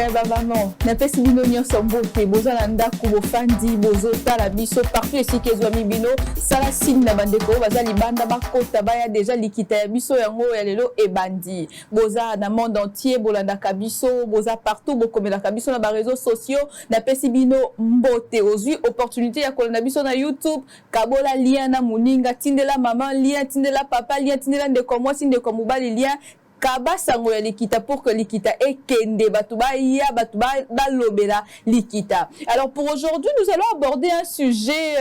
maman, napesi bino nyonso mbote, bozala ndako bofandi, bozotala biso partout esika ezwami bino, sala signe na bandeko baza libanda bakota baya deja likita ya biso yango ya lelo ebandi. Boza na monde entier, bolandaka biso, boza partout, bokomelaka biso na ba réseaux sociaux, napesi bino mbote, ozwi opportunité ya kolanda biso na YouTube, kabola lien na muninga, tindela maman lien, tindela papa lien, tindela ndeko mwasi ndeko mobali lien. Kaba sango ya likita pour que likita ekende batuba ya batuba balobela likita. Alors pour aujourd'hui, nous allons aborder un sujet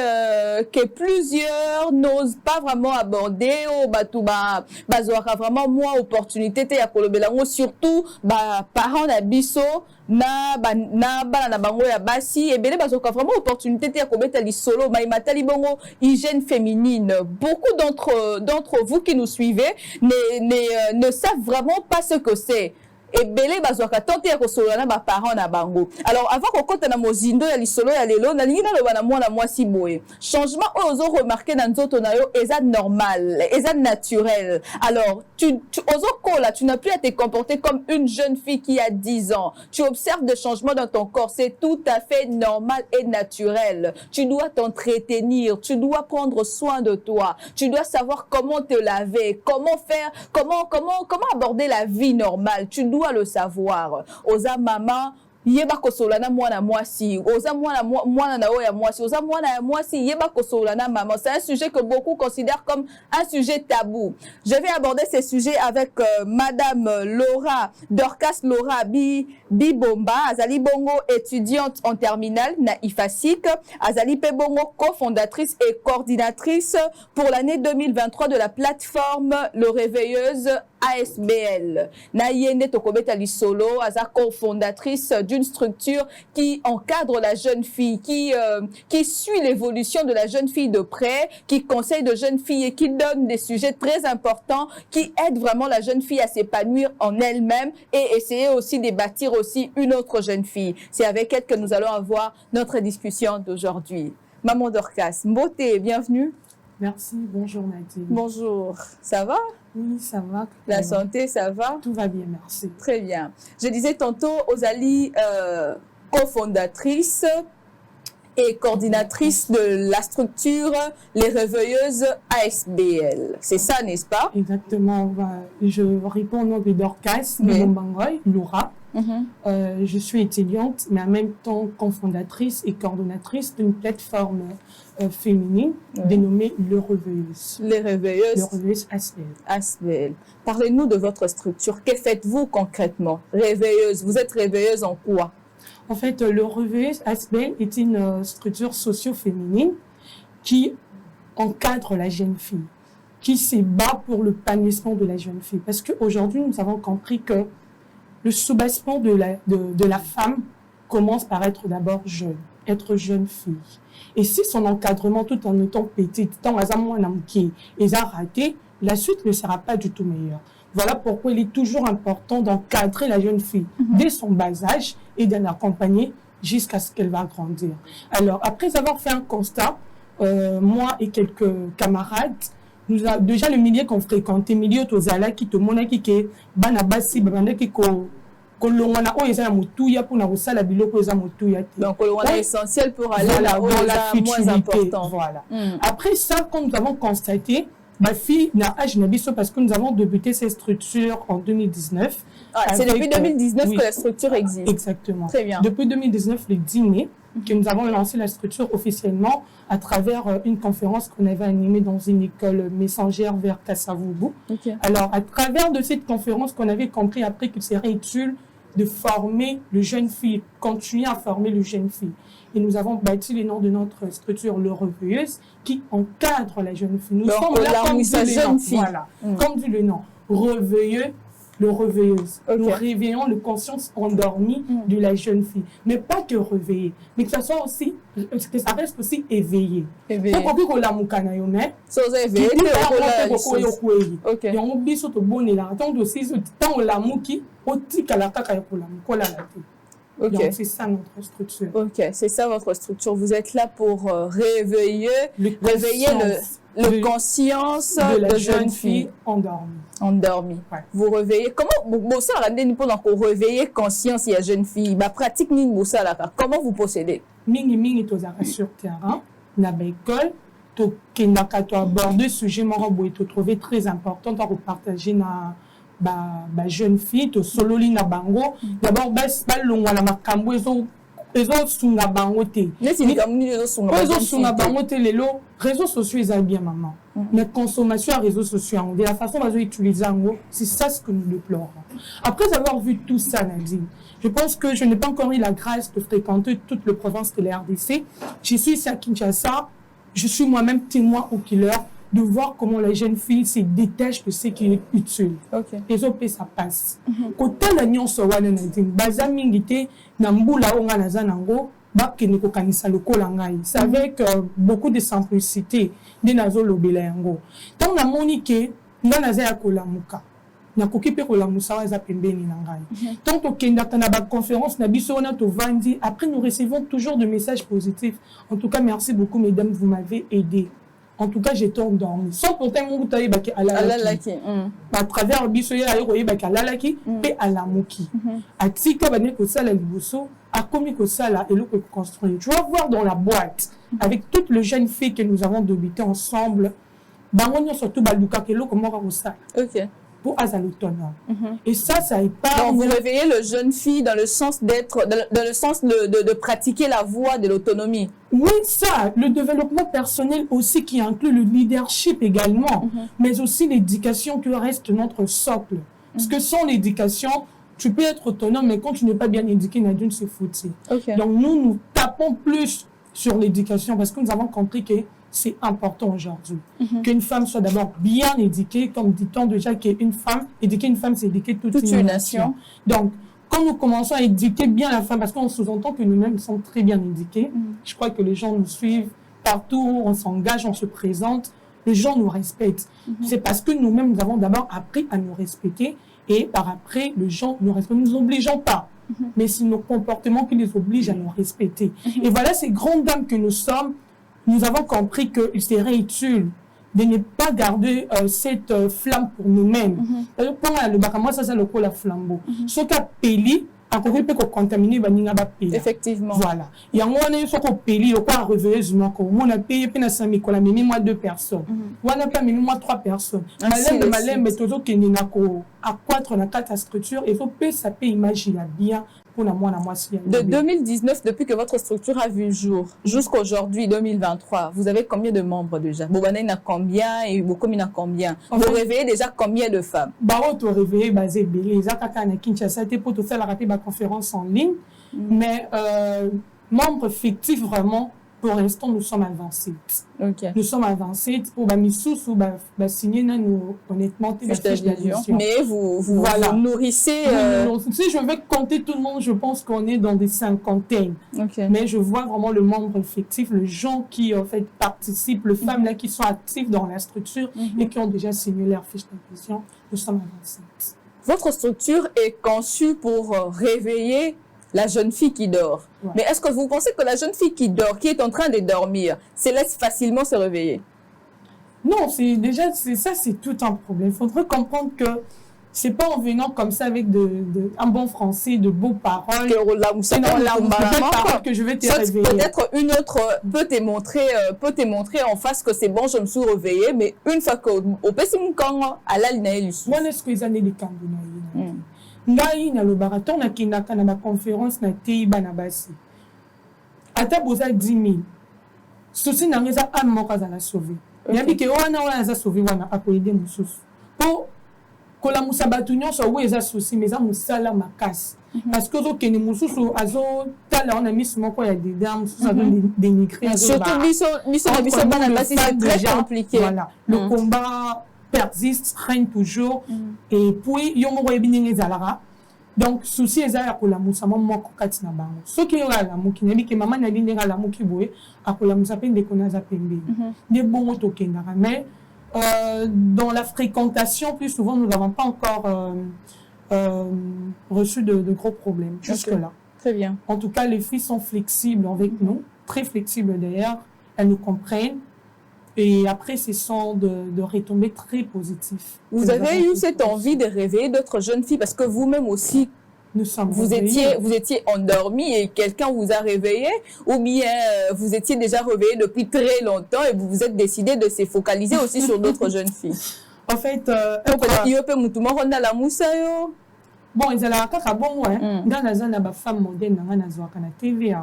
que plusieurs n'osent pas vraiment aborder au batuba bazwaka vraiment moi opportunité te ya kolobela ngo surtout ba parents na biso na bana na bango ya basi ebele bazoka vraiment opportunité te ya kobeta lisolo mai matali bongo hygiène féminine. Beaucoup d'entre vous qui nous suivez ne savent vraiment pas ce que c'est. Et belé bazwaka tante ya kosolola na ba parents na bango. Alors avant qu'on compte na mozindo ya lisolo ya lelo na lingi na loba na mwana mwasi boye. Changement ozo remarquer na nzoto na yo eza normal, eza naturel. Alors ozo kola, tu n'as plus à te comporter comme une jeune fille qui a 10 ans. Tu observes des changements dans ton corps, c'est tout à fait normal et naturel. Tu dois t'entretenir, tu dois prendre soin de toi. Tu dois savoir comment te laver, comment faire, comment aborder la vie normale. Tu dois le savoir. Oza maman yeba kosolana mwana mwasi, oza mwana na oya mwasi, oza mwana ya mwasi yeba kosolana maman. C'est un sujet que beaucoup considèrent comme un sujet tabou. Je vais aborder ces sujets avec madame Laura Dorcas Laura Bibomba, azali bongo étudiante en terminale na IFASIC, azali pe bongo cofondatrice et coordinatrice pour l'année 2023 de la plateforme Le Réveilleuse ASBL. Na yende tokobeta lisolo, aza cofondatrice d'une structure qui encadre la jeune fille, qui suit l'évolution de la jeune fille de près, qui conseille de jeunes filles et qui donne des sujets très importants, qui aide vraiment la jeune fille à s'épanouir en elle-même et essayer aussi de bâtir aussi une autre jeune fille. C'est avec elle que nous allons avoir notre discussion d'aujourd'hui. Maman Dorcas, Mbote, bienvenue. Merci, bonjour Nadine. Bonjour, ça va? Oui, ça va. La santé, ça va? Tout va bien, merci. Très bien. Je disais tantôt, Ozali, cofondatrice et coordinatrice de la structure Les Réveilleuses ASBL. C'est ça, n'est-ce pas? Exactement. Je réponds au nom de Dorcas Mbombangoy, Laura. Je suis étudiante, mais en même temps cofondatrice et coordonnatrice d'une plateforme féminine dénommée Le Réveilleuse. Les Réveilleuses. Le Réveilleuse ASBL. ASBL. Parlez-nous de votre structure. Que faites-vous concrètement? Réveilleuse. Vous êtes réveilleuse en quoi? En fait, Le Réveilleuse ASBL est une structure socio-féminine qui encadre la jeune fille, qui se bat pour le l'épanouissement de la jeune fille. Parce qu'aujourd'hui, nous avons compris que le soubassement de la femme commence par être d'abord jeune, être jeune fille. Et si son encadrement, tout en étant petite, tant est raté, la suite ne sera pas du tout meilleure. Voilà pourquoi il est toujours important d'encadrer la jeune fille dès son bas âge et de l'accompagner jusqu'à ce qu'elle va grandir. Alors, après avoir fait un constat, moi et quelques camarades, déjà le milieu qu'on fréquentait, le milieu tozala qui te mona qui ke bana basi babanda qui kolongana o eza mutuya pour na osala biloko eza mutuya. Donc on est essentiel pour aller voilà, dans la futurité. Moins important. Voilà. Après ça, comme nous avons constaté, ma fille n'a âge n'abisso parce que nous avons débuté cette structure en 2019. C'est depuis 2019 que la structure existe. Exactement. Très bien. Depuis 2019, le 10 mai, que nous avons lancé la structure officiellement à travers une conférence qu'on avait animée dans une école messangère vers Kassavoubou. Alors, à travers de cette conférence qu'on avait compris après qu'il serait utile de former le jeune fille, continuer à former le jeune fille. Et nous avons bâti le nom de notre structure, Le Réveilleuse, qui encadre la jeune fille. Nous sommes là comme dit le nom. Voilà. Comme dit le nom. Réveilleux, le réveilleuse. Nous réveillons le conscience endormie de la jeune fille. Mais pas que réveillée, mais que ça soit aussi, que ça reste aussi éveillé. Éveillé. C'est ça notre structure. Ok, c'est ça votre structure. Vous êtes là pour réveiller le conscience de la jeune fille endormie. Ouais. Vous réveillez. Comment vous ça pendant qu'on réveille conscience il y a jeune fille, ma pratique ni ça là. Comment vous procédez? Mingi tozaka sur terrain, na école, to kendaka to aborder sujet moko boye to trouver très important to partager na ba jeune fille to sololi na bango. D'abord ba longwa na makambo ezo sunga bango te. Mais si likamuni ezo sunga bango te lelo réseaux sociaux ils bien maman. Mais consommation à réseaux sociaux de la façon dont ils utilisent ango, c'est ça ce que nous déplorons. Après avoir vu tout ça Nadine, je pense que je n'ai pas encore eu la grâce de fréquenter toute la province de la RDC. Je suis ici à Kinshasa, je suis moi-même témoin au killer de voir comment la jeune fille se détache de ce qui est utile. Les OP, ça passe. Quand la nuit se voit, baza mingite nambula onga nazanango bakene ko kanisa lokola ngai. C'est avec beaucoup de simplicité de nazo lobela yango. Tant na monique nga nazaya kolamuka. Nakoki pe kolamusa za pembeni na ngai. Tant to kendaka na ba conférence na biso na to vandi, après nous recevons toujours de messages positifs. En tout cas, merci beaucoup mesdames, vous m'avez aidé. En tout cas, j'étais endormie. Sans pourtant mon taille baki alalaki. À travers bisoya ayoye baki alalaki pe alamuki. Atika bane ko sala liboso, a commis ko sala et le construire. Tu vas voir dans la boîte avec toutes les jeunes filles que nous avons débutées ensemble. Bangonyo surtout baluka ke lo comment ko sala. OK. Pour l'autonome. Et ça est pas... Donc, vous réveillez le jeune fille dans le sens d'être, dans le sens de pratiquer la voie de l'autonomie. Oui, ça, le développement personnel aussi qui inclut le leadership également, mais aussi l'éducation qui reste notre socle. Parce que sans l'éducation, tu peux être autonome, mais quand tu n'es pas bien éduqué, Nadine, c'est foutu. Donc, nous tapons plus sur l'éducation parce que nous avons compris que c'est important aujourd'hui. Qu'une femme soit d'abord bien éduquée, comme dit-on déjà qu'une femme, éduquer une femme, c'est éduquer toute une nation. Donc, quand nous commençons à éduquer bien la femme, parce qu'on sous-entend que nous-mêmes sommes très bien éduqués, je crois que les gens nous suivent partout, on s'engage, on se présente, les gens nous respectent. C'est parce que nous-mêmes, nous avons d'abord appris à nous respecter et par après, les gens nous respectent. Nous n'obligeons pas, mais c'est nos comportements qui les obligent à nous respecter. Et voilà ces grandes dames que nous sommes. Nous avons compris qu'il serait utile de ne pas garder cette flamme pour nous-mêmes. Moi, ça, c'est le coup la flambeau. Ce qu'a peli, encore une fois, contaminé, effectivement. Voilà. Il y a un moment où on peli, on a réveillé, on a payé, on a 5 000, on a mis moi 2 personnes. On a pas mis moi 3 personnes. Malem, mais toujours qu'il y a à 4 dans 4 structures, et ça peut imaginer bien. De 2019, depuis que votre structure a vu le jour, jusqu'à aujourd'hui, 2023, vous avez combien de membres déjà? Bobana n'a combien et Bokomi n'a combien? Vous réveillez déjà combien de femmes? Vous réveillez basé Bélé, Kinshasa, pour te faire la conférence en ligne. Mais membres fictifs, vraiment, pour l'instant, nous sommes avancés. Nous sommes avancés pour signer nous honnêtement mais vous nourrissez si je vais compter tout le monde, je pense qu'on est dans des cinquantaines. Mais je vois vraiment le membre effectif, les gens qui en fait participent, les femmes là qui sont actives dans la structure et qui ont déjà signé leur fiche d'adhésion. Nous sommes avancés. Votre structure est conçue pour réveiller la jeune fille qui dort. Mais est-ce que vous pensez que la jeune fille qui dort, qui est en train de dormir, se laisse facilement se réveiller? Non, c'est tout un problème. Il faudrait comprendre que c'est pas en venant comme ça avec un bon français, de beaux paroles, que je vais te réveiller. Peut-être une autre peut te montrer en face que c'est bon, je me suis réveillée, mais une fois que au Pessimukang, à la ligne, moi, est-ce que les années de Kangouna ngai na lobaraton na kinaka na ma conférence na teiba na basi ata boza 10 000 souci na ngeza am moko za la sauver yabi ke wana za sauver wana akoide mususu po kola musabatu nyonso wo eza souci mais za musala makasi parce que zo kene mususu azo tala on a mis moko ya dedans mususu azo dénigrer surtout biso bana basi c'est très compliqué. Voilà, le combat persiste, règne toujours. Et puis, il y a un donc, souci est à la moussa, moi, katina bango. Ce qui est à la mouki, n'est que maman n'a dit à la mouki boué, à la moussa peine de connaître à peine. Des bons tokens, mais dans la fréquentation, plus souvent, nous n'avons pas encore reçu de gros problèmes jusque-là. Très bien. En tout cas, les filles sont flexibles avec nous, très flexibles d'ailleurs. Elles nous comprennent. Et après, ce sont de retombées très positives. Vous avez eu cette envie de réveiller d'autres jeunes filles parce que vous-même aussi, vous étiez endormi et quelqu'un vous a réveillé, ou bien vous étiez déjà réveillé depuis très longtemps et vous vous êtes décidé de se focaliser aussi sur d'autres jeunes filles. En fait, bon, ils allaient à bon, dans la zone de femme moderne, dans la zone de TV,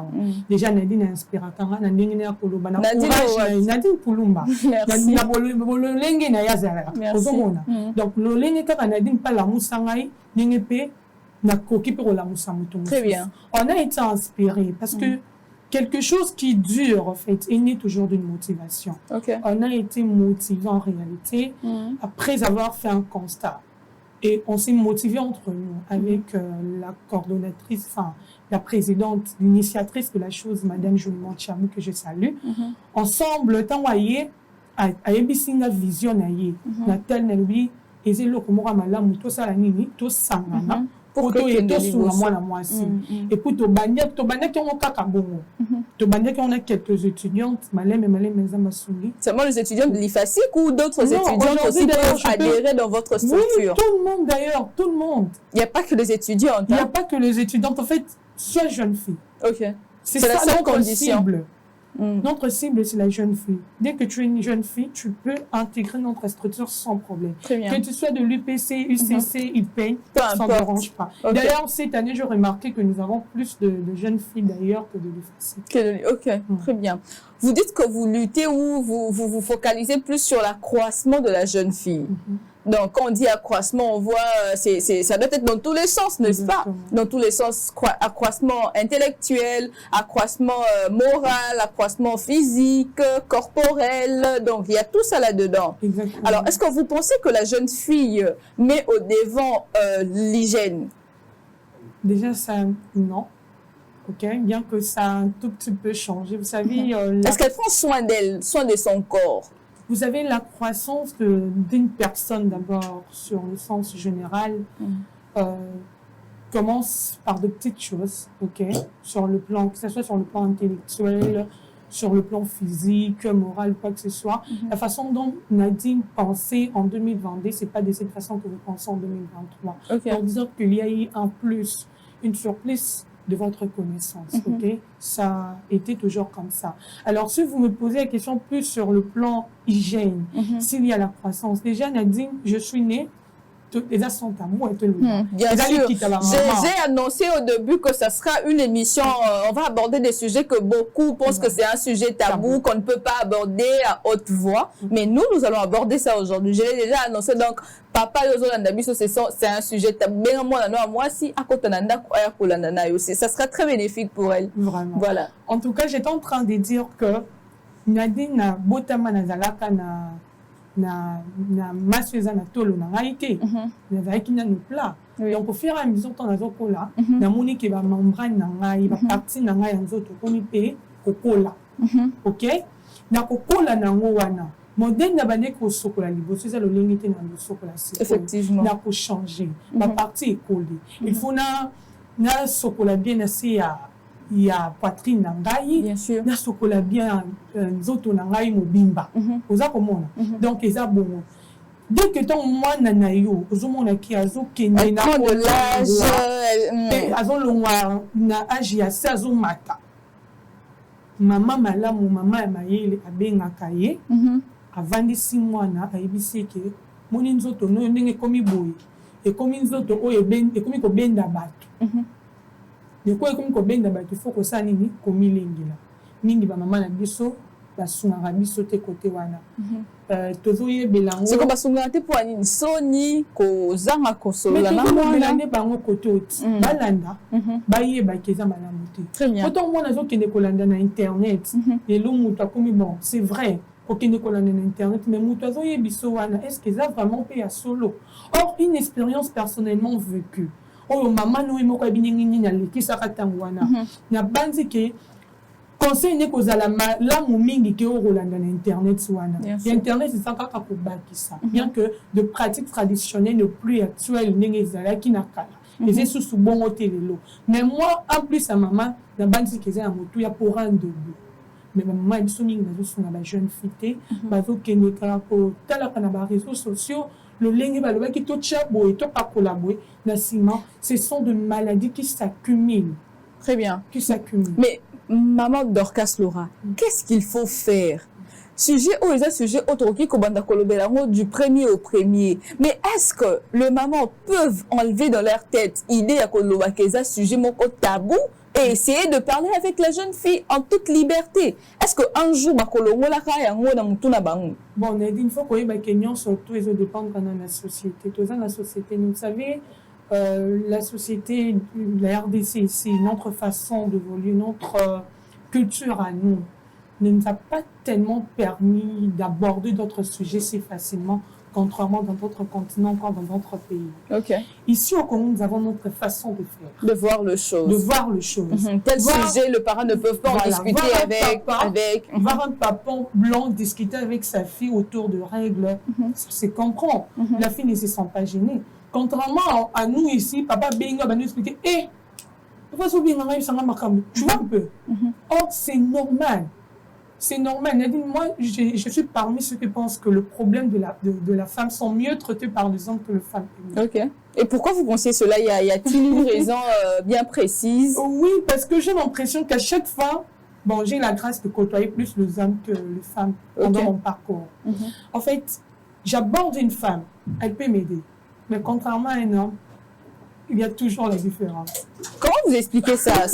déjà Nadine inspire quand on a Nadine Poulouba, Nadine Pouloumba, Nadine na Yazara, donc le lengue quand Nadine pas la moussangai, n'ingépé na coquille pour la moussamutum. Très bien. On a été inspiré parce que quelque chose qui dure, en fait, est né toujours d'une motivation. On a été motivé en réalité après avoir fait un constat. Et on s'est motivé entre nous avec la coordonnatrice, enfin la présidente, l'initiatrice de la chose, Madame Jolimont Chamou, que je salue. Ensemble, tant voyez, à Ebisinga vision aïe, na tel nelbi, et c'est le komora malamu, tout ça la nini, tout sangana. Pour que et pour to bandia qui ont kakabongo to bandia qui on a quelques étudiantes malem massouli. Seulement les étudiants de l'IFASIC ou d'autres étudiantes aussi peuvent adhérer dans votre structure? Oui, tout le monde d'ailleurs, tout le monde. Il n'y a pas que les étudiantes. Il n'y a pas que les étudiantes, en fait, soit jeune fille. C'est la ça seule condition. Cible. Notre cible, c'est la jeune fille. Dès que tu es une jeune fille, tu peux intégrer notre structure sans problème. Très bien. Que tu sois de l'UPC, UCC, IPEN, ça ne dérange pas. D'ailleurs, cette année, j'ai remarqué que nous avons plus de jeunes filles d'ailleurs que de l'UFAC. Très bien. Vous dites que vous luttez ou vous focalisez plus sur l'accroissement de la jeune fille. Donc, quand on dit accroissement, on voit, ça doit être dans tous les sens, n'est-ce pas? Dans tous les sens, accroissement intellectuel, accroissement moral, accroissement physique, corporel. Donc, il y a tout ça là-dedans. Alors, est-ce que vous pensez que la jeune fille met au devant l'hygiène? Déjà, ça, non. Bien que ça a un tout petit peu changé. Vous savez... Est-ce qu'elle prend soin d'elle, soin de son corps? Vous avez la croissance d'une personne d'abord sur le sens général commence par de petites choses, sur le plan, que ce soit sur le plan intellectuel, sur le plan physique, moral, quoi que ce soit. La façon dont Nadine pensait en 2022, c'est pas de cette façon que vous pensez en 2023. En disant qu'il y a eu un plus, une surplus de votre connaissance, Ça a été toujours comme ça. Alors, si vous me posez la question plus sur le plan hygiène, s'il y a la croissance, déjà, Nadine, je suis née, les sont à moi et tout le monde. Bien sûr. J'ai annoncé au début que ça sera une émission, on va aborder des sujets que beaucoup pensent que c'est un sujet tabou, qu'on ne peut pas aborder à haute voix. Mais nous allons aborder ça aujourd'hui. Je l'ai déjà annoncé, donc, Papa Yozolandabiso, c'est un sujet tabou. Moi, si ça sera très bénéfique pour elle. Vraiment. Voilà. En tout cas, j'étais en train de dire que Nadine na botama nazalaka na masweza na tolo na ngaite na vaiki na no plat. Donc au fur et à mesure qu'on a zokola na moni ke ba membrane na ngai ba partie na ngai nzoto komi pe kokola. Na kokola na ngo wana modèle na bande ko sokola liboso za lo lengite na lo sokola si. Effectivement. Na ko changer. Ma partie est collée. Il faut na sokola bien assez il y a poitrine na ngai, bien sûr, na sokola bien nzoto na ngai mobimba. Oza komona. Donc eza bon. Dès que ton mwana na yo, ozomona ki azo kende na de l'âge, azo longwa na âge ya se azo mata. Mama malamu, mama ya mayele abengaka ye, avandisi mwana ayebisi ke moni nzoto no ndenge komi boye. Ekomi nzoto oyo ekomi kobenda bato. De quoi comme kobenda ba il faut que ça nini komilengela mingi ba mama na biso basunga biso te côté wana tozoye belango c'est comme basunga te pour nini soni ko zanga ko solola na mwana ne bango côté oti balanda baye ba keza malamu te très bien autant mwana zo kende kolanda na internet et lo muta comme bon c'est vrai kende kolanda na internet mais muta zo ye biso wana est-ce que ça vraiment paye à solo or une expérience personnellement vécue oyo mama no moko biningini na lekisaka tango wana na banzi ke conseil ne kozala malamu mingi ke orolanda na internet wana. Internet c'est ça kaka kobakisa bien que de pratiques traditionnelles ne plus actuelles ndenge ezalaki na kala eze susu bongo te lelo mais moi en plus à maman na banzi ke za motu ya pour rendre debout mais maman elle sonne une jeune fille bazo keneka ko tala kana ba réseaux sociaux le lengue baloba qui to chabo et to pas collaborer nasima ce sont de maladies qui s'accumulent. Très bien. Qui s'accumulent. Mais maman Dorcas Laura, qu'est-ce qu'il faut faire? Sujet autre qui du premier au premier. Mais est-ce que les mamans peuvent enlever dans leur tête l'idée à Kolobakeza sujet moko tabou et essayer de parler avec la jeune fille en toute liberté? Est-ce qu'un jour, bon, on a dit une fois qu'on est Kenyan, surtout, ils dépendent de la société. La société, vous savez, la société, la RDC, c'est notre façon d'évoluer, notre culture à nous, ne nous a pas tellement permis d'aborder d'autres sujets si facilement, contrairement dans d'autres continents, encore dans d'autres pays. Okay. Ici au Congo, nous avons notre façon de faire. De voir le chose. De voir le chose. Tel sujet, le parent ne peut pas en discuter avec. Voir un papa blanc discuter avec sa fille autour de règles, c'est comprendre. La fille ne se sent pas gênée. Contrairement à nous ici, papa Benga va nous expliquer, tu vois un peu. Or, c'est normal. C'est normal. Nadine, moi, je suis parmi ceux qui pensent que le problème de la femme sont mieux traités par les hommes que les femmes. Ok. Et pourquoi vous pensez cela? Y a-t-il une raison bien précise? Oui, parce que j'ai l'impression qu'à chaque fois, bon, j'ai la grâce de côtoyer plus les hommes que les femmes pendant mon parcours. En fait, j'aborde une femme, elle peut m'aider. Mais contrairement à un homme, il y a toujours la différence. Comment vous expliquez ça?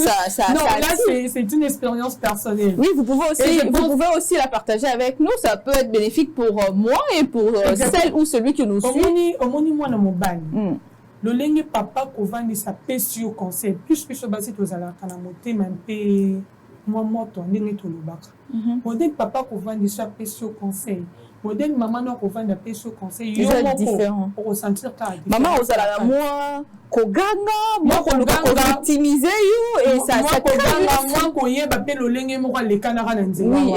Non, là, c'est une expérience personnelle. Oui, vous pouvez aussi la partager avec nous. Ça peut être bénéfique pour moi et pour celle ou celui qui nous suit. Le lengue papa kovani sa pesio conseil plus que ce basi tozala kana motema mpe moi moto ndenge tolobaka. Modèle papa kovani sa pesio conseil. Modèle maman no kovani pesio conseil. Yo différent. Pour ressentir ta différence. Maman ozala moi koganga moi optimiser yo et ça oui,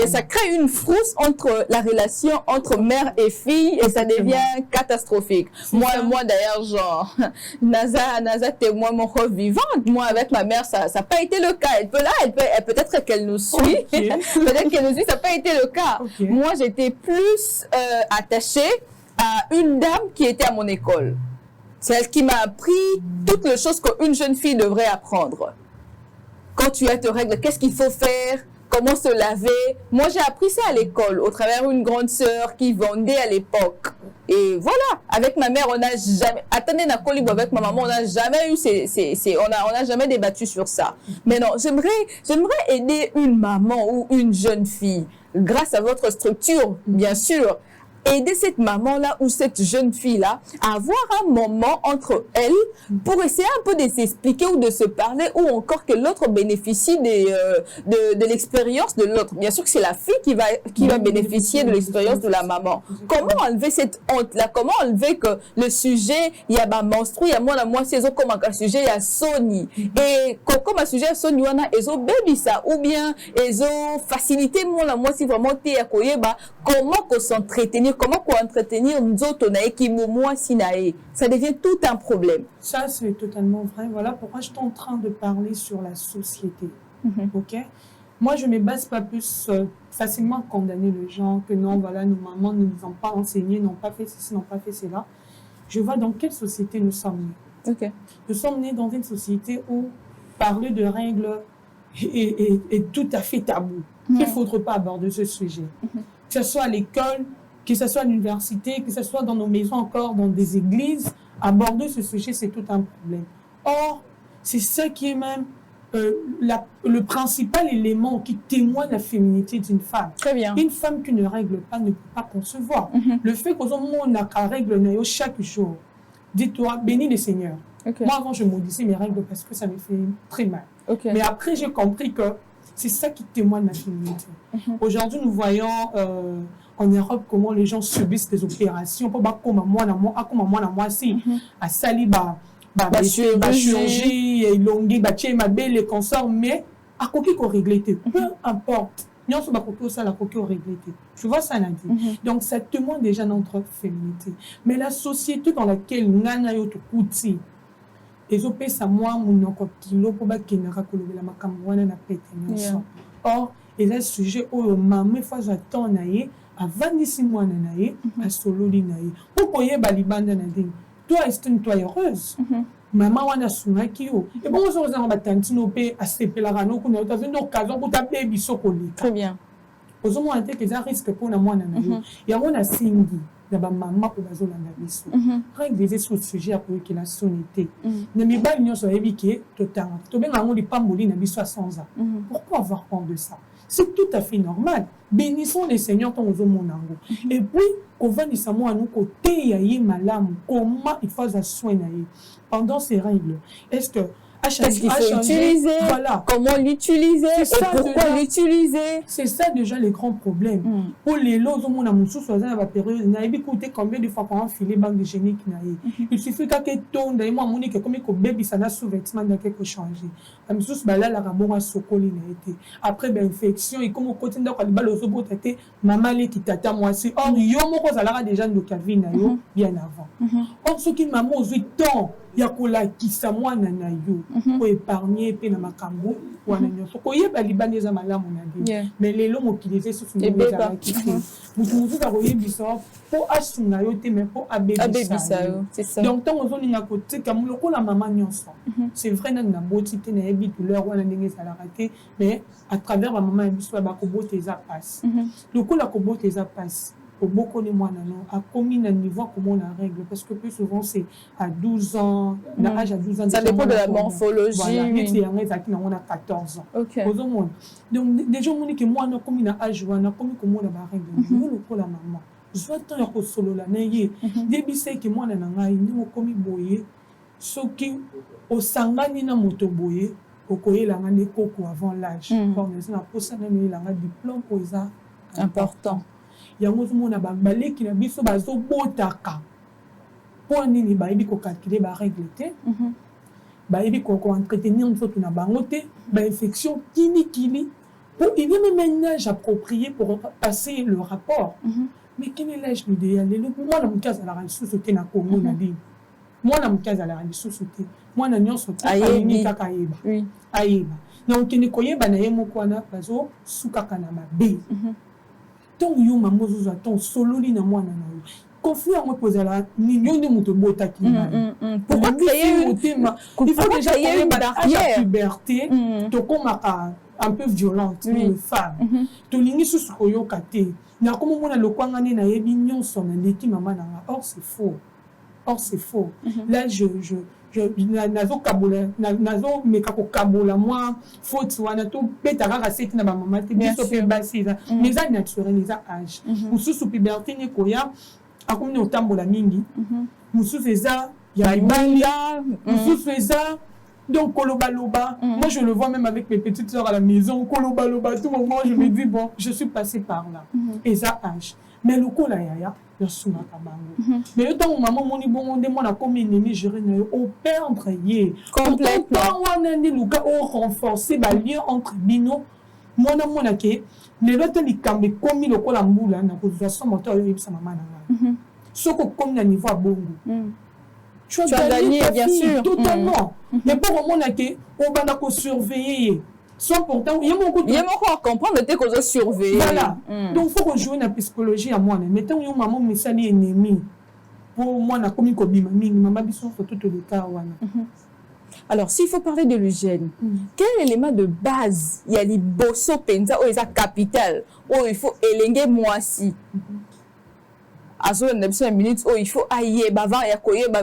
et ça crée une frousse entre la relation entre mère et fille et ça devient catastrophique. Moi d'ailleurs genre Naza témoin mon vivante. Moi avec ma mère ça n'a pas été le cas. Elle peut-être qu'elle nous suit. Peut-être qu'elle nous suit, ça n'a pas été le cas. Moi j'étais plus attachée à une dame qui était à mon école. C'est elle qui m'a appris toutes les choses qu'une jeune fille devrait apprendre. Quand tu as tes règles, qu'est-ce qu'il faut faire? Comment se laver? Moi, j'ai appris ça à l'école, au travers d'une grande sœur qui vendait à l'époque. Et voilà, avec ma mère, on n'a jamais... Attendez, avec ma maman, on n'a jamais eu on n'a jamais débattu sur ça. Mais non, j'aimerais aider une maman ou une jeune fille, grâce à votre structure, bien sûr, aider cette maman-là ou cette jeune fille-là à avoir un moment entre elles pour essayer un peu de s'expliquer ou de se parler ou encore que l'autre bénéficie de l'expérience de l'autre. Bien sûr que c'est la fille qui va bénéficier de l'expérience de la maman. Comment enlever cette honte-là? Comment enlever que le sujet, il y a ma menstru, il y a moi, c'est comme un sujet, il y a Sony. Et comme un sujet, Sony, on a ezo baby ça, ou bien ezo faciliter moi, si vraiment t'es à comment qu'on s'entretenir, comment entretenir nous autres, ça devient tout un problème. Ça, c'est totalement vrai. Voilà pourquoi je suis en train de parler sur la société. Ok? Moi, je ne me base pas plus facilement à condamner les gens que non, voilà, nos mamans ne nous ont pas enseigné, n'ont pas fait ceci, n'ont pas fait cela. Je vois dans quelle société nous sommes nés. Okay. Nous sommes nés dans une société où parler de règles est tout à fait tabou. Il ne faudrait pas aborder ce sujet. Que ce soit à l'école, que ce soit à l'université, que ce soit dans nos maisons encore, dans des églises, aborder ce sujet, c'est tout un problème. Or, c'est ça qui est même le principal élément qui témoigne de la féminité d'une femme. Très bien. Une femme qui ne règle pas ne peut pas concevoir. Le fait qu'on a qu'à règle chaque jour, dis-toi, bénis le Seigneur. Okay. Moi, avant, je maudissais mes règles parce que ça me fait très mal. Okay. Mais après, j'ai compris que c'est ça qui témoigne de la féminité. Aujourd'hui, nous voyons en Europe comment les gens subissent des opérations. À Sali, chirurgie, longué, les consorts, mais à quoi qu'on règle, peu importe. Tu vois ça, Nadine? Donc, ça témoigne déjà notre féminité. Mais la société dans laquelle nous avons tout or, Et là, sujet où maman fois attend naïe, avant 6 mois naïe, à solo naïe. Pourquoi y a balibanda naïe? Toi, est-ce toi heureuse? Maman wana sungaki yo. Et bon, on se rend tantino pe à se pelarano qu'on a une occasion pour taper bisokoli. Très bien. Aux hommes ont été risques pour la moine naïe. Et on a singi. Maman pour bazo la biso. Règle sur ce sujet pour qu'il a sonité. Ne me pas union sur éviqué totalement. To ben ngango li pamboli na biso à 100 ans. Pourquoi avoir honte de ça? C'est tout à fait normal. Bénissons les seigneurs dans nos monango. Et puis, on va nous savoir à nous côté yaï malam. Comment il faut soigner pendant ces règles? Est-ce que qu'est-ce qu'il faut utiliser, voilà. Comment l'utiliser et pourquoi l'utiliser. C'est ça déjà les grands problèmes. Pour les lots, on a mon sous-soin dans la période, on a écouté combien de fois qu'on a filé banque de génie qui n'a eu. Il suffit qu'à que ton d'ailleurs mon que comme que bébé ça n'a sous-vêtement dans quelque changé. La même chose là la rabon a sokoli n'a été. Après ben infection et comme au côté de la balle aux obos tête maman les qui tata moi c'est or yo mon cause à déjà de Calvin yo bien avant. Or ce qui maman aux 8 ans yakola kisa mwana na yo pour épargner pe na makambo wana nyonso ko yeba libane za malamu na ndi mais lelo mokiliser sur une za kiti mutu za koyebisa po asunga yo te mais po abebisa yo c'est ça. Donc tant ozo linga ko tika muloko la maman nyonso c'est vrai na boti te na yebi douleur wana ndenge za la rater mais à travers la maman biso ba ko bote za passe lokola ko bote za passe. Beaucoup de moi a commis un niveau comme on a règle parce que plus souvent c'est à 12 ans, l'âge à 12 ans. Ça dépend de la morphologie. Voilà, on a 14 ans. Ok. Donc déjà on dit que moi on a commis un âge, on a commis comme on a la règle. Nous le pour la maman. Je vois tant que solo la naïe. Début c'est que moi on a naïe, nous commis boyer, ce qui au sangani na moto boyer, au koye la ngane koko avant l'âge. Quand on a posé na naïe la ngane diplôme pour ça important. Yango mona ba baleki na biso bazo botaka pour nini ba yebi ko calculer ba règle te ba yebi ko entretenir nzoto na bango te ba infection kini pour il y a même un âge approprié pour passer le rapport mais quel est l'âge idéal moi na mkaza la ressource te na Congo na dit moi na mkaza la ressource te moi na nyonso te ayeba kaka yeba ayeba donc kini koyeba na yemo kwana bazo sukaka na mabe ton yo maman zo ton solo li na mwana na yo conflit à moi poser la ni yo ne muto bota ki pourquoi créer il faut déjà créer une barrière puberté to komaka un peu violente les femmes to lingi susu ko yo kate na komo mona lokwanga ne na yebi nyonso na leki maman na or c'est faux là je nazo kabola nazo meka ko kabola moi faute wana to beta kaka seti na ba maman te biso pe basi mais ça naturel les âge mususu puberté ni koya akomi otambola mingi mususu eza ya ibanga mususu eza donc kolobaloba moi je le vois même avec mes petites sœurs à la maison kolobaloba tout moment je me dis bon je suis passée par là et ça âge mais le ko la yaya mais autant maman moni bon de moi na comme ennemi gérer au perdre yé complètement on a dit le gars au renforcer ba lien entre bino mona ke les autres li kambe comme le ko la mbula na position moteur yo sa maman na soko comme na niveau bongo tu as gagné bien sûr totalement mais pour mona ke on va na ko surveiller. Soit pourtant, il y a encore à comprendre que tu as surveillé. Voilà. Donc, il faut qu'on joue la psychologie à moi. Mettons, il y a maman qui est ennemi. Pour moi, on a commis comme maman qui souffre tout le cas. Alors, s'il faut parler de l'hygiène, quel élément de base il y a les bosso penza ou les capital où il faut élenger moi si azo na biso minutes il faut ayeba avant ya koyeba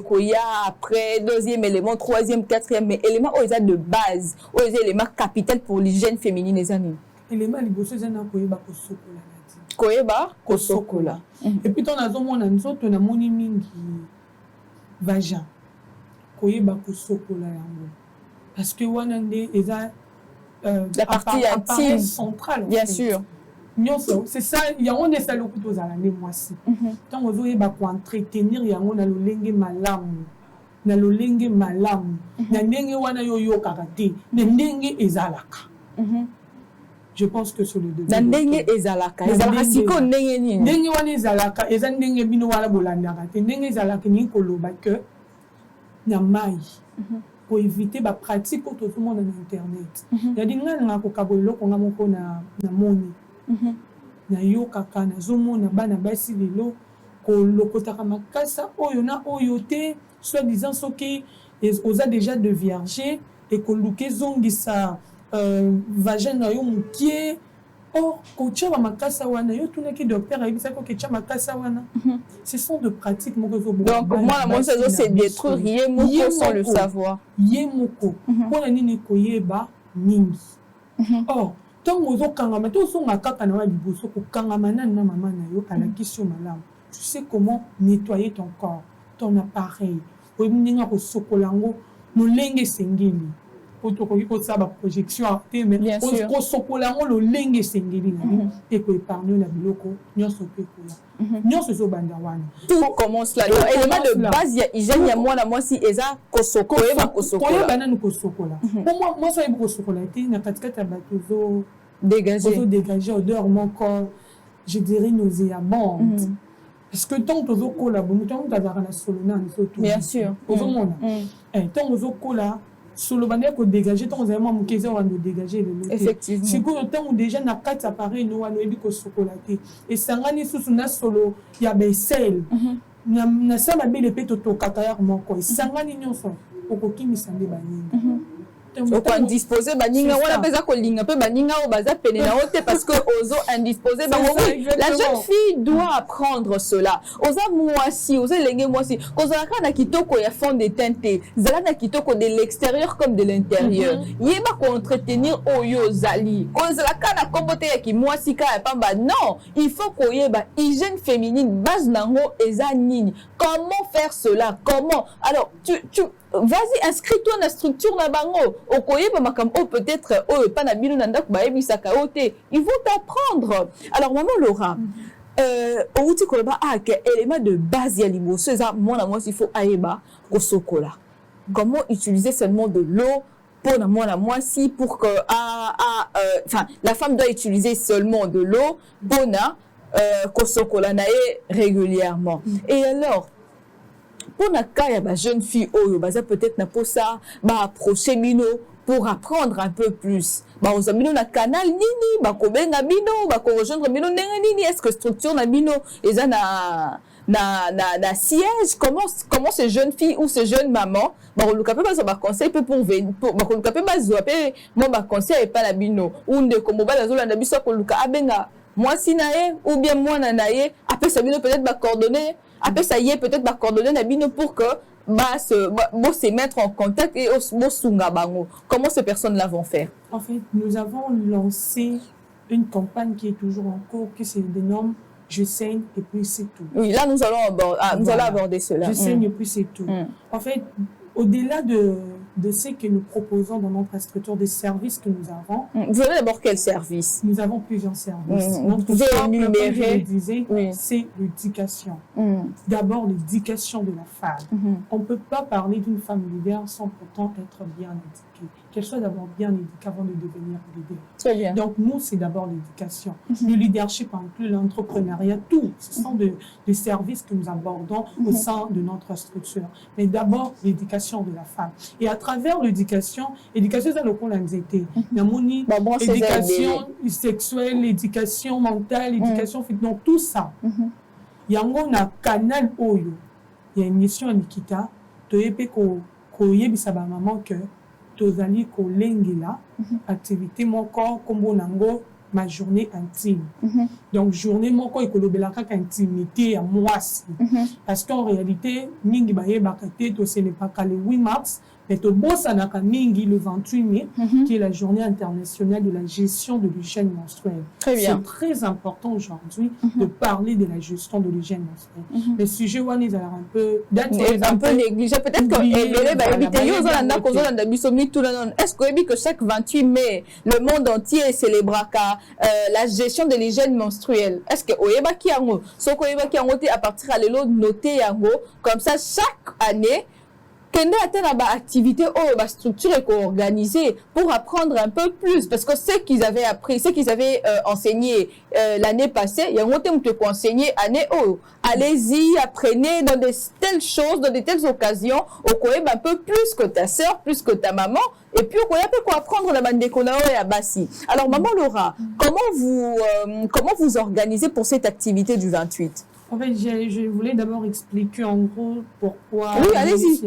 koya après deuxième élément troisième quatrième mais élément ils de base les éléments capital pour l'hygiène féminine les amis élément liboso zana koyeba kosokola et puis ton azomona nzoto na moni mingi vagin koyeba kosokola yango parce que wana nde eza la partie intime centrale bien sûr. C'est ça, il y a un essai aux années moi si. Tant aux autres bah pour entretenir il y a on a le lengue malamu, na le lengue malamu, na lengue wana yo karate, na lengue ezalaka. Je pense que sur le deux. Na lengue ezalaka, ezalaka siko lengue nini? Lengue wana ezalaka, ezan lengue bino wala bolanda karate, lengue ezalaka ni koloba que na mai. pour éviter ba pratique tout le monde na internet. Ya dinga nga ko kabolo ko ngamoko na moni. Na yo kaka na zomo na bana basi lelo ko lokotaka makasa oyo na oyo te soit disant soki oza déjà de vierger et ko luke zongisa vagin na yo mukie. Or, quand tu as ma casse à wana, yo tout qui docteur a dit ça que tu as ma casse à wana. Ce sont de pratiques mon réseau. Donc moi c'est détruire yemoko sans le savoir. Yemoko. Pour la nini koyeba mingi. Or, tant ozo kangama to so ngakaka na wa liboso ko kangama na maman na yo ala question malam. Tu sais comment nettoyer ton corps, ton appareil. Ko ninga ko sokolango molenge sengeli. Otokoki kosaba projection mais ko sokolango lo lenge sengeli na et ko épargner la biloko nyonso pe kola nyonso zo banda wana tout commence là élément de base ya hygiène ya mwana mwasi eza kosokola ba kosokola bana nu kosokola pour moi ça ebo kosokola te na katikata bato zo dégager odeur moko je dirais nauséabonde parce que tant tozo kola bon tant tazara na solona nso tout bien sûr ozo mona tant ozo kola solo bande ko dégager tant vous avez mon keza on dégager le loté effectivement c'est que tant ou déjà na quatre appareils no wana ebi ko sokolaté et sangani susu na solo ya besel na sala bele peto to katayar moko et sangani nyonso okokimisa nde baninga Oko indisposé baninga wala peza ko linga pe baninga o baza pene na ote parce que ozo indisposé la jeune fille doit apprendre cela oza mwasi oza lenge mwasi kozala kana kitoko ya fond de teinte zala na kitoko de l'extérieur comme de l'intérieur yeba ko entretenir oyo zali kozala kana kombote ya ki mwasi ka ya pamba non il faut ko yeba hygiène féminine base nango eza nini comment faire cela comment alors tu vas-y inscris-toi dans la structure na bango okoye ba makam o peut-être pas na bino na ndako ba ebisaka ote ils vont t'apprendre alors maman Laura outi ko ba que élément de base ya liboso ça mwana mwasi il faut ayeba ko sokola comment utiliser seulement de l'eau pour mwana mwasi pour que enfin la femme doit utiliser seulement de l'eau pour na ko sokola na régulièrement et alors pour na cas ya ba jeune fille oyo baza peut-être na posa ba approcher bino pour apprendre un peu plus ba oza bino na canal nini ba ko benga bino ba ko rejoindre bino ndenge nini est-ce que structure na bino eza na siège comment ces jeunes filles ou ces jeunes mamans ba ko luka pe ba conseil pe pour ba ko luka pe ba zo pe mo ba conseil pas la bino ou ndeko mobala zo landa biso ko luka abenga mwasi na ye ou bien mwana na ye après ça bino peut-être ba coordonner après ça y est peut-être va coordonner la bino pour que se mettre en contact et comment ces personnes-là vont faire? En fait, nous avons lancé une campagne qui est toujours en cours, qui se dénomme Je saigne et puis c'est tout. Oui, là nous allons aborder cela. Je saigne et puis c'est tout. En fait, au-delà de ce que nous proposons dans notre structure des services que nous avons. Vous avez d'abord quel service? Nous avons plusieurs services. Vous pouvez énumérer. C'est l'éducation. D'abord, l'éducation de la femme. On ne peut pas parler d'une femme leader sans pourtant être bien éduquée. Qu'elle soit d'abord bien éduquée avant de devenir leader. Très bien. Donc, nous, c'est d'abord l'éducation. Le leadership inclut l'entrepreneuriat, tout. Ce sont des services que nous abordons au sein de notre structure. Mais d'abord, l'éducation de la femme. Et à travers l'éducation, c'est le qu'on a été. L'éducation sexuelle, l'éducation mentale, l'éducation physique. Donc, tout ça. Il y a un canal Oyo. Il y a une mission à Nikita. Tu es maman que tozali kolengela activité mon corps comme bonango ma journée intime. Donc journée mon corps ekolobela kaka intimité à moi parce qu'en réalité mingi baye bakate to ce n'est pas qu'à le 8 mars mais to bossa na mingi le 28 mai qui est la journée internationale de la gestion de l'hygiène menstruelle. C'est très important aujourd'hui de parler de la gestion de l'hygiène menstruelle. Le sujet one est un peu négligé peut-être que est-ce que chaque 28 mai le monde entier célébrera la gestion de l'hygiène menstruelle. Est-ce que oyeba ki yango soko oyeba ki yango à partir à l'élo noter yango comme ça chaque année Kende atteint ba activité ou ba structure éco-organisée pour apprendre un peu plus parce que ce qu'ils avaient appris, ce qu'ils avaient enseigné l'année passée, il y a un autre qui peut enseigner année oh. Allez-y, apprenez dans de telles choses, dans de telles occasions, au Koé un peu plus que ta sœur, plus que ta maman, et puis au Koé peut quoi apprendre la bande et à Bassi. Alors maman Laura, comment vous organisez pour cette activité du 28? En fait, je voulais d'abord expliquer en gros pourquoi allez-y.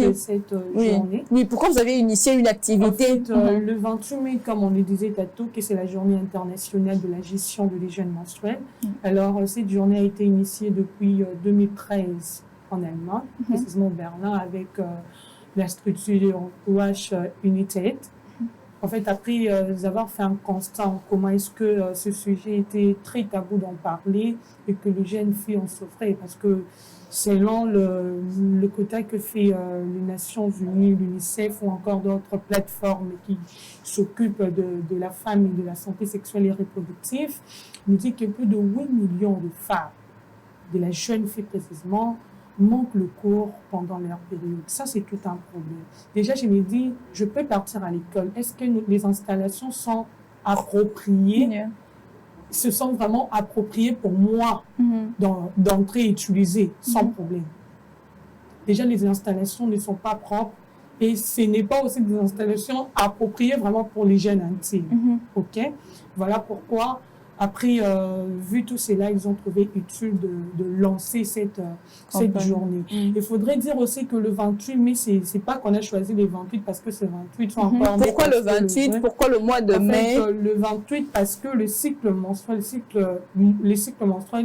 De cette journée. Oui, pourquoi vous avez initié une activité? En fait, le 28 mai, comme on le disait tantôt, que c'est la journée internationale de la gestion de l'hygiène menstruelle. Alors, cette journée a été initiée depuis 2013 en Allemagne, précisément Berlin, avec la structure WASH United. En fait, après avoir fait un constat comment est-ce que ce sujet était très tabou d'en parler et que les jeunes filles en souffraient, parce que selon le quota que fait les Nations Unies, l'UNICEF ou encore d'autres plateformes qui s'occupent de la femme et de la santé sexuelle et reproductive, nous dit que plus de 8 millions de femmes, de la jeune fille précisément, manquent le cours pendant leur période. Ça, c'est tout un problème. Déjà, je me dis, je peux partir à l'école. Est-ce que les installations sont appropriées? Se sont vraiment appropriées pour moi d'entrer et utiliser sans problème. Déjà, les installations ne sont pas propres et ce n'est pas aussi des installations appropriées vraiment pour les jeunes intimes. OK? Voilà pourquoi, après, vu tout cela, ils ont trouvé utile de lancer cette journée. Il faudrait dire aussi que le 28 mai, c'est pas qu'on a choisi le 28 parce que c'est 28. Pourquoi le 28? Pourquoi le mois de mai? Le 28 parce que le cycle menstruel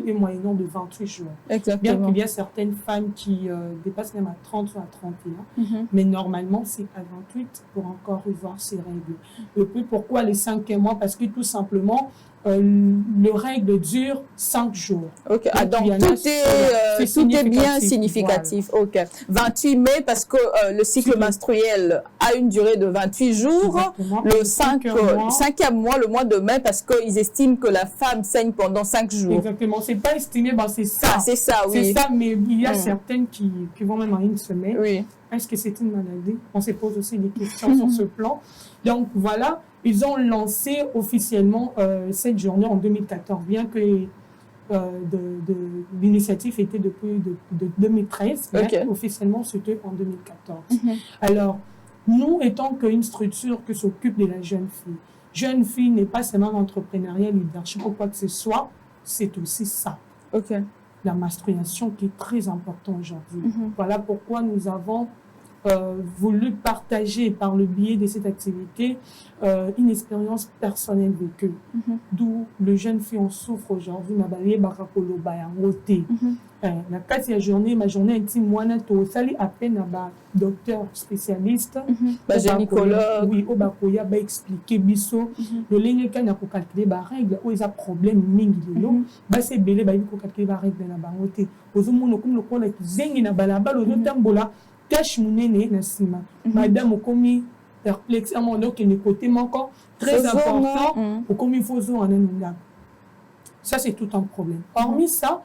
est moyennant de 28 jours. Exactement. Bien qu'il y a certaines femmes qui dépassent même à 30 ou à 31. Mais normalement, c'est à 28 pour encore revoir ces règles. Et puis pourquoi les 5e mois? Parce que tout simplement, le règle dure 5 jours. Ok, donc tout est bien significatif. Voilà. Ok, 28 mai parce que le cycle menstruel a une durée de 28 jours. Exactement. Le 5e mois, le mois de mai, parce qu'ils estiment que la femme saigne pendant 5 jours. Exactement, c'est pas estimé, c'est ça. C'est ça, oui. C'est ça, mais il y a certaines qui vont même en une semaine. Oui. Est-ce que c'est une maladie? On se pose aussi des questions sur ce plan. Donc voilà, ils ont lancé officiellement cette journée en 2014, bien que l'initiative était depuis de 2013, mais officiellement c'était en 2014. Alors, nous étant qu'une structure qui s'occupe de la jeune fille n'est pas seulement l'entrepreneuriat, leadership ou quoi que ce soit, c'est aussi ça. La menstruation qui est très importante aujourd'hui. Voilà pourquoi nous avons voulu partager par le biais de cette activité une expérience personnelle vécue. D'où le jeune fille en souffre aujourd'hui. La quatrième journée, ma journée intime, moi, sali à peine à docteur spécialiste, gynécologue. Oui, Obakoya va expliquer biso. Le ligne qui n'a pas calculé la règle, où il y a problème mingilo, bah c'est belé, bah il faut calculer la règle dans la bangote. Aux hommes, comme le qu'on a zengi na balaba, le tambola, cache mounene na sima. Madame, au commis perplexe, à mon qui n'est côté encore très important, au commis faut en un. Ça, c'est tout un problème. Hormis ça,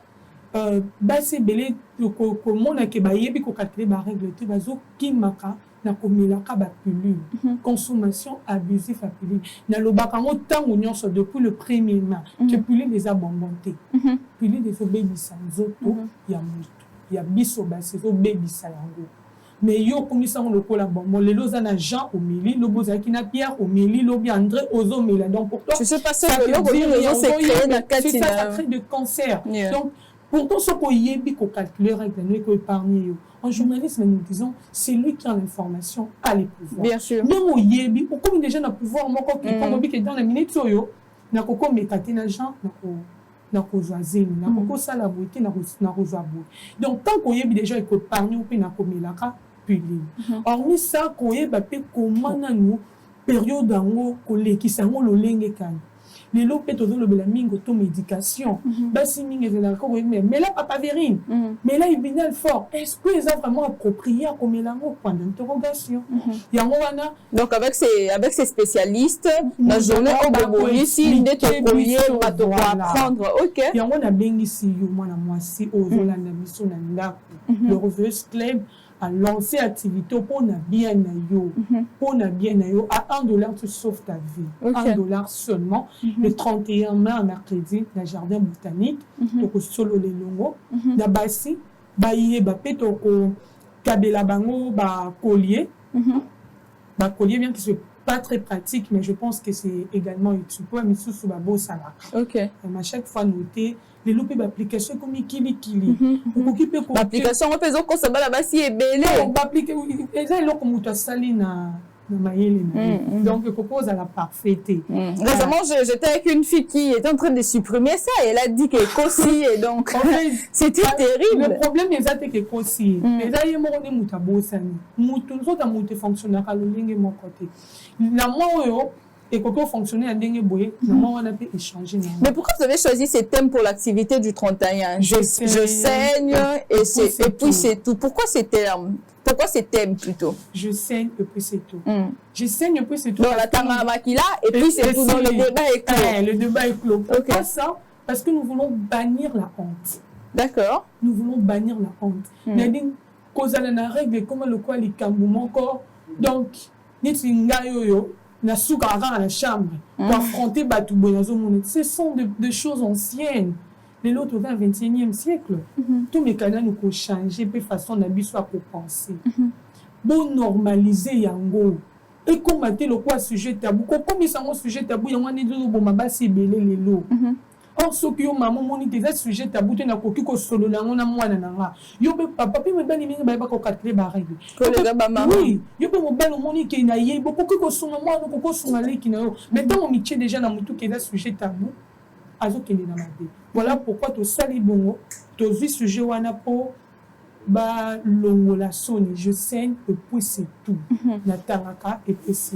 c'est belé comment on a que bayebi ko calculer la règle te bazo kinmaka na komelaka ba pilule consommation abusive à pilule na lobaka ngo tango nyonso depuis le premier mois que pilule les a bonbonté pilule des obébisa nzoto ya mutu ya biso ba c'est obébisa yango mais yo komisa ngo lokola bonbon lelo za na Jean Omili lobo za kina Pierre Omili lobi André Ozomela donc pour toi je sais pas ça que lobo c'est créé na katina ça crée de cancer donc pourtant, ce qu'on y est, qu'on calcule, règle, qu'on épargne. En journalisme, nous disons, c'est lui qui a l'information, a les pouvoirs. Bien sûr. Même au yébi, ou comme déjà n'a pouvoir, moi, quand on dit que dans la minute, n'a qu'au mécaté n'agent, n'a qu'au zoisé, n'a qu'au salabouité, n'a qu'au zabou. Donc, tant qu'on y est déjà, il faut épargner, ou n'a qu'au mélaka, puis hormis ça, qu'on y est, comment nous, période en haut, qui s'en va le lingue can. Les lopes tout le belaming automédication basi mingi ezela ko mais là papa verine mais là il vient fort est-ce que ils ont vraiment approprié comme lango point d'interrogation yango wana donc avec ces spécialistes la journée au ici d'être courrier va te apprendre OK yango na bengi si yo mwana mwasi ozolanda biso na ndako le Reverse Club à lancer activité pour na bien na yo. Pour na bien na yo, à $1, tu sauves ta vie. $1 seulement. Le 31 mai, en mercredi, dans le jardin botanique, toko solo le longo. Na basi, baye bapé toko kabela bango ba collier. Ba collier bien que ce pas très pratique, mais je pense que c'est également utile. Pour mais sous ba beau salak. OK. À chaque fois noter les loupes d'application comme Kili. L'application on peut dire que ça va là-bas si est belé. On va appliquer ça là comme tu sali na mayele. Donc je propose à la parfaité. Récemment j'étais avec une fille qui était en train de supprimer ça et elle a dit qu'elle cossi et donc c'était terrible. Le problème est ça que cossi. Mais là il y a mon muta bosani. Mutu nous autres mutu fonctionnaire à l'lingue mon côté. Na moi et quand fonctionner à dingue boye, on a pu échanger. Mais pourquoi vous avez choisi ces thèmes pour l'activité du 31? Je saigne et puis c'est tout. Pourquoi ces termes? Pourquoi ces thèmes plutôt? Je saigne et puis c'est tout. Je saigne et puis c'est tout. Dans la tamarama-kila et puis c'est tout. Dans le débat est clos. Le débat est clos. Pourquoi ça? Parce que nous voulons bannir la honte. D'accord. Nous voulons bannir la honte. Mais cause à la règle comme le quoi les camboum encore. Donc, yo na souka à la chambre pour affronter Batou Boyazo. Ce sont des choses anciennes. Les autres au 21e siècle. Tous mes canaux nous ont changé, de façon d'habitude soit pour penser. Bon normaliser yango. Et comme le quoi sujet tabou, comme ils sont un sujet tabou, il y a un idée de bon mabasi belé les lots. Or, ceux qui ont maman monité des sujets tabou, tu n'as qu'aucun que solo là, on a moins d'anara. Yo be papa, puis me bani mingi ba ko katle ba règle. Oui, yo be mo bani monique na yé, beaucoup que son moi, nous ko son aller qui na yo. Mais tant on métier déjà dans mutu qui est sujet tabou, azo qui est dans ma vie. Voilà pourquoi tu sali bongo, tu vis sujet wana po ba longo la sonne, je saigne et puis c'est tout. Na taraka et puis c'est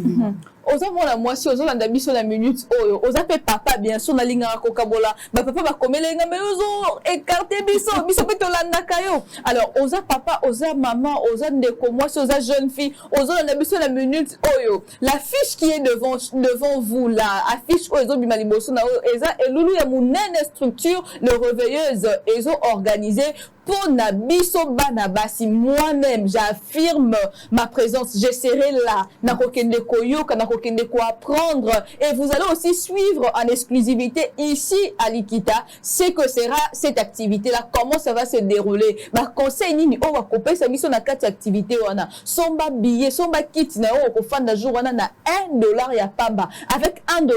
oza mona mwasi ozo landa biso na minute oyo oza pe papa bien sûr na linga kokabola ba papa ba komelenga mais ozo écarter biso pe to landa kayo. Alors oza papa oza maman oza ndeko mwasi oza jeune fille ozo landa biso na minute oyo la fiche qui est devant vous là affiche ozo bima liboso na oyo eza elulu ya munene structure le réveilleuse ezo organisé pour na biso bana basi. Moi-même j'affirme ma présence, je serai là na kokende koyoka na kokende ko apprendre et vous allez aussi suivre en exclusivité ici à Likita ce que sera cette activité là, comment ça va se dérouler. Ba conseil nini o wa kopesa biso na kati activité wana somba billet somba kit na o ko fanda jour wana na $1 ya pamba. Avec $1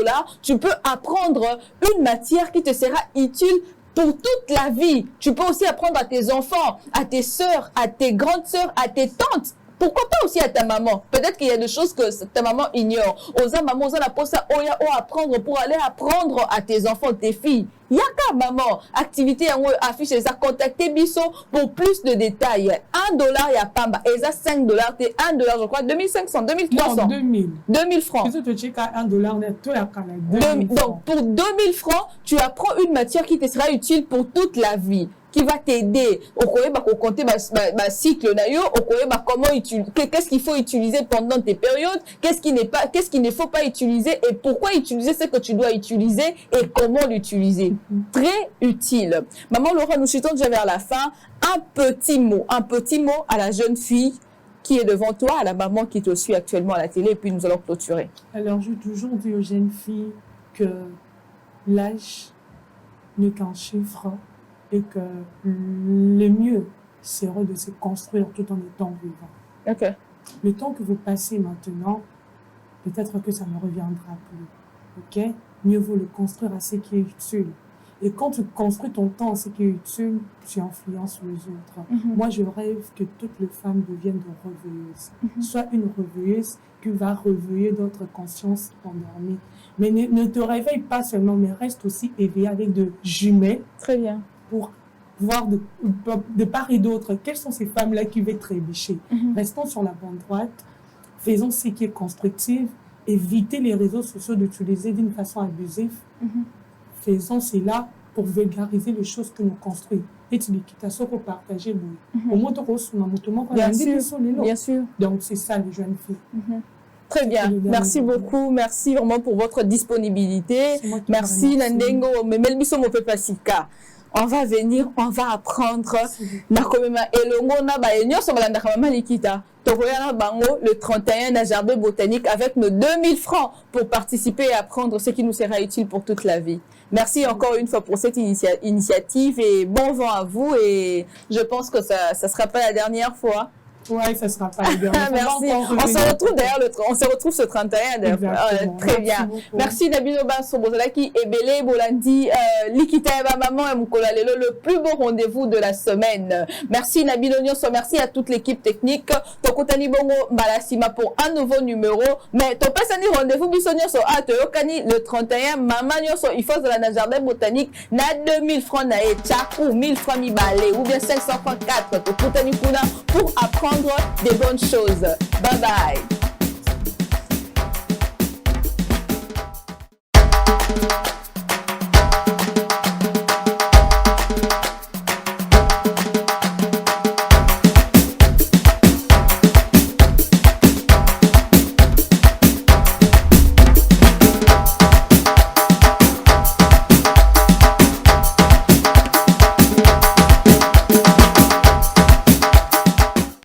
tu peux apprendre une matière qui te sera utile pour toute la vie. Tu peux aussi apprendre à tes enfants, à tes sœurs, à tes grandes sœurs, à tes tantes. Pourquoi pas aussi à ta maman? Peut-être qu'il y a des choses que ta maman ignore. Osa maman, osa la posa, oya o apprendre pour aller apprendre à tes enfants, tes filles. Yaka maman, activité en affiche ça contacter biso pour plus de détails. $1 ya pamba, et ça $5, t'es $1 je crois 2500, 2300. Non, 2000 francs. Tu check à $1 net, toi à 2000. Donc pour 2000 francs, tu apprends une matière qui te sera utile pour toute la vie, qui va t'aider au compter cycle nayo, comment qu'est-ce qu'il faut utiliser pendant tes périodes, qu'est-ce qu'il ne faut pas utiliser et pourquoi utiliser ce que tu dois utiliser et comment l'utiliser. Très utile. Maman Laura, nous chutons déjà vers la fin. Un petit mot à la jeune fille qui est devant toi, à la maman qui te suit actuellement à la télé, et puis nous allons clôturer. Alors, je toujours dis aux jeunes filles que l'âge n'est qu'un chiffre et que le mieux serait de se construire tout en étant vivant. Okay. Le temps que vous passez maintenant, peut-être que ça ne reviendra plus. Ok? Mieux vaut le construire à ce qui est utile. Et quand tu construis ton temps à ce qui est utile, tu influences les autres. Moi, je rêve que toutes les femmes deviennent des reveilleuses. Soit une reveilleuse qui va réveiller d'autres consciences endormies. Mais ne te réveille pas seulement, mais reste aussi éveillée avec de jumelles. Très bien. Pour voir de part et d'autre quelles sont ces femmes-là qui veulent trébucher. Restons sur la bonne droite, faisons ce qui est constructif, évitez les réseaux sociaux d'utiliser d'une façon abusive. Faisons cela pour vulgariser les choses que nous construisons. Et tu dis qu'il faut partager. Au moins, bien sûr. Donc, c'est ça, les jeunes filles. Très bien. Merci beaucoup. Merci vraiment pour votre disponibilité. Merci, Nandengo. Memelbiso Mopepasika. on va venir, on va apprendre. Nakomema elongo na ba nyonso balanda mama likita. Tokoyana bango le 31 na jardin botanique avec nos 2000 francs pour participer et apprendre ce qui nous sera utile pour toute la vie. Merci encore une fois pour cette initiative et bon vent à vous et je pense que ça sera pas la dernière fois. Ouais, ça sera pas la dernière fois. Merci. On se retrouve d'ailleurs on se retrouve ce 31 d'ailleurs. Très bien. Merci Nabino Basso Bozalaki et Belé Bolandi Likita Eba Maman et Moukola Lelo, le plus beau rendez-vous de la semaine. Merci Nabino Nyonso, merci à toute l'équipe technique. Tokotani Bongo Balasima pour un nouveau numéro. Mais Topesani rendez-vous Biso Nyonso à Toyokani le 31 Maman Nyonso il faut de la jardin botanique na 2000 francs na Echaku 1000 francs mi balé ou bien 534 Tokotani Kuna pour apprendre des bonnes choses. Bye bye.